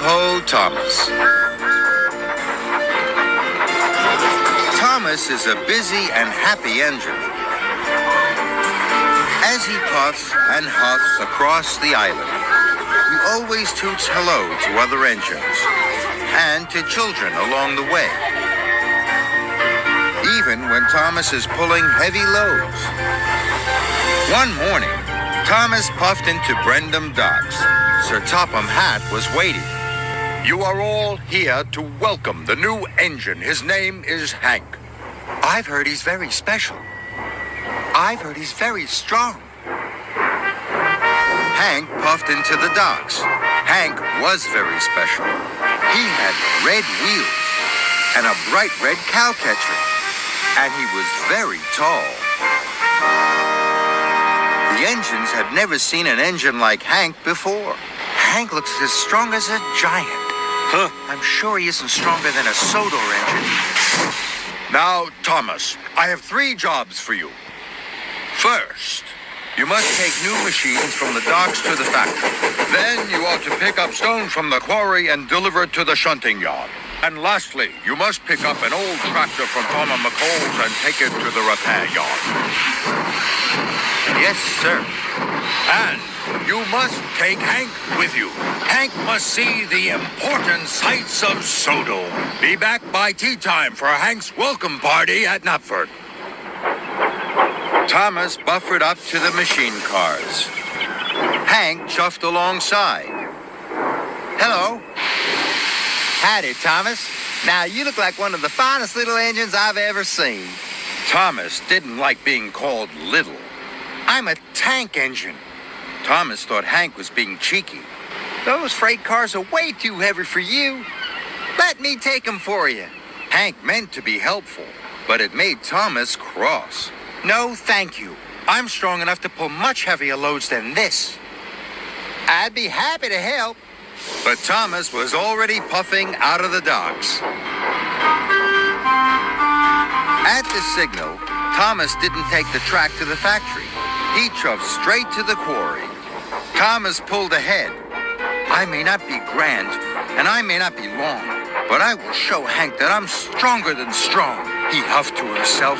Heave-ho, Thomas. Thomas is a busy and happy engine. As he puffs and huffs across the island, he always toots hello to other engines and to children along the way. Even when Thomas is pulling heavy loads. One morning, Thomas puffed into Brendam Docks. Sir Topham Hatt was waiting. You are all here to welcome the new engine. His name is Hank. I've heard he's very special. I've heard he's very strong. Hank puffed into the docks. Hank was very special. He had red wheels and a bright red cowcatcher. And he was very tall. The engines had never seen an engine like Hank before. Hank looks as strong as a giant. I'm sure he isn't stronger than a Sodor engine. Now, Thomas, I have 3 jobs for you. First, you must take new machines from the docks to the factory. Then you ought to pick up stone from the quarry and deliver it to the shunting yard. And lastly, you must pick up an old tractor from Farmer McCall's and take it to the repair yard. Yes, sir. And you must take Hank with you. Hank must see the important sights of Sodor. Be back by tea time for Hank's welcome party at Knapford. Thomas buffered up to the machine cars. Hank chuffed alongside. Hello. Howdy, Thomas. Now, you look like one of the finest little engines I've ever seen. Thomas didn't like being called little. I'm a tank engine. Thomas thought Hank was being cheeky. Those freight cars are way too heavy for you. Let me take them for you. Hank meant to be helpful, but it made Thomas cross. No, thank you. I'm strong enough to pull much heavier loads than this. I'd be happy to help. But Thomas was already puffing out of the docks. At the signal, Thomas didn't take the track to the factory. He chuffed straight to the quarry. Thomas pulled ahead. I may not be grand, and I may not be long, but I will show Hank that I'm stronger than strong, he huffed to himself.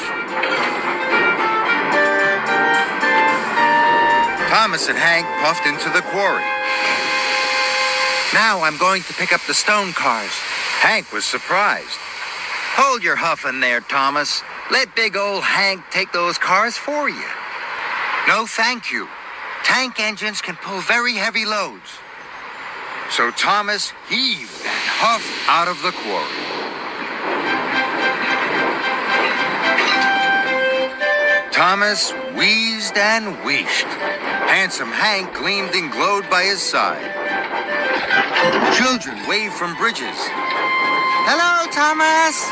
Thomas and Hank puffed into the quarry. Now I'm going to pick up the stone cars. Hank was surprised. Hold your huffing there, Thomas. Let big old Hank take those cars for you. No, thank you. Tank engines can pull very heavy loads. So Thomas heaved and huffed out of the quarry. Thomas wheezed and wheezed. Handsome Hank gleamed and glowed by his side. Children waved from bridges. Hello, Thomas.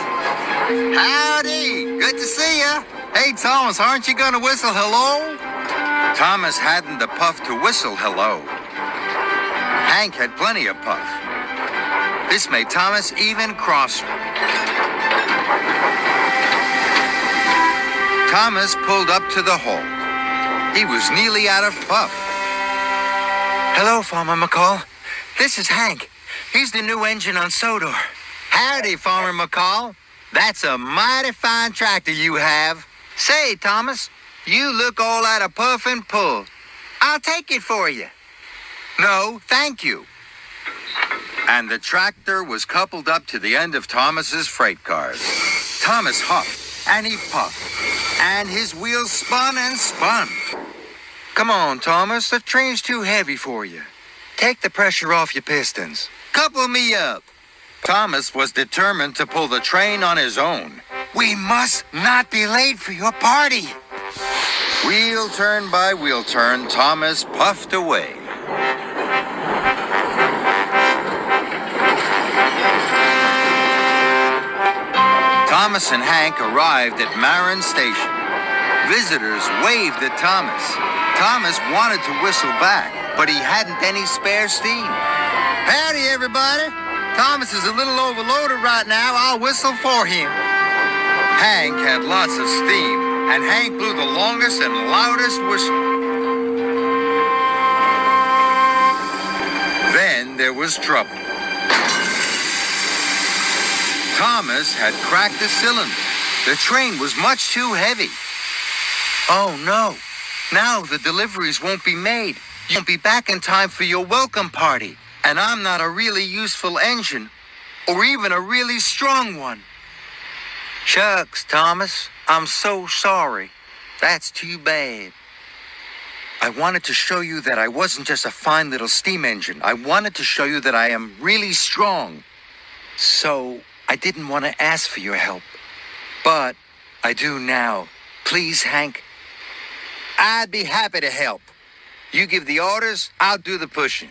Howdy. Good to see you. Hey, Thomas, aren't you going to whistle hello? Thomas hadn't the puff to whistle hello. Hank had plenty of puff. This made Thomas even crosser. Thomas pulled up to the halt. He was nearly out of puff. Hello, Farmer McCall. This is Hank. He's the new engine on Sodor. Howdy, Farmer McCall. That's a mighty fine tractor you have. Say, Thomas, you look all out of puff and pull. I'll take it for you. No, thank you. And the tractor was coupled up to the end of Thomas's freight cars. Thomas huffed, and he puffed, and his wheels spun and spun. Come on, Thomas, the train's too heavy for you. Take the pressure off your pistons. Couple me up. Thomas was determined to pull the train on his own. We must not be late for your party. Wheel turn by wheel turn, Thomas puffed away. Thomas and Hank arrived at Marin Station. Visitors waved at Thomas. Thomas wanted to whistle back, but he hadn't any spare steam. Howdy, everybody. Thomas is a little overloaded right now. I'll whistle for him. Hank had lots of steam, and Hank blew the longest and loudest whistle. Then there was trouble. Thomas had cracked the cylinder. The train was much too heavy. Oh no, now the deliveries won't be made. You won't be back in time for your welcome party. And I'm not a really useful engine, or even a really strong one. Shucks, Thomas, I'm so sorry. That's too bad. I wanted to show you that I wasn't just a fine little steam engine. I wanted to show you that I am really strong. So I didn't want to ask for your help. But I do now. Please, Hank. I'd be happy to help. You give the orders, I'll do the pushing.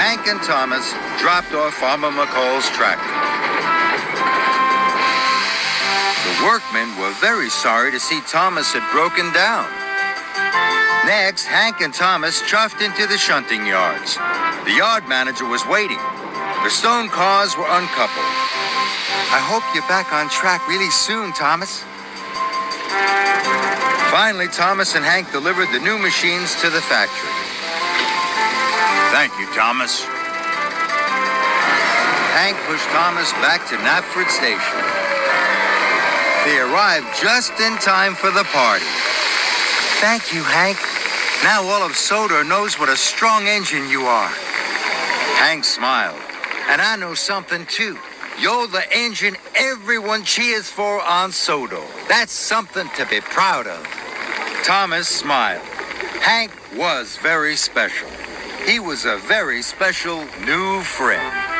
Hank and Thomas dropped off Farmer McCall's tractor. The workmen were very sorry to see Thomas had broken down. Next, Hank and Thomas chuffed into the shunting yards. The yard manager was waiting. The stone cars were uncoupled. I hope you're back on track really soon, Thomas. Finally, Thomas and Hank delivered the new machines to the factory. Thank you, Thomas. Hank pushed Thomas back to Knapford Station. They arrived just in time for the party. Thank you, Hank. Now all of Sodor knows what a strong engine you are. Hank smiled. And I know something, too. You're the engine everyone cheers for on Sodor. That's something to be proud of. Thomas smiled. Hank was very special. He was a very special new friend.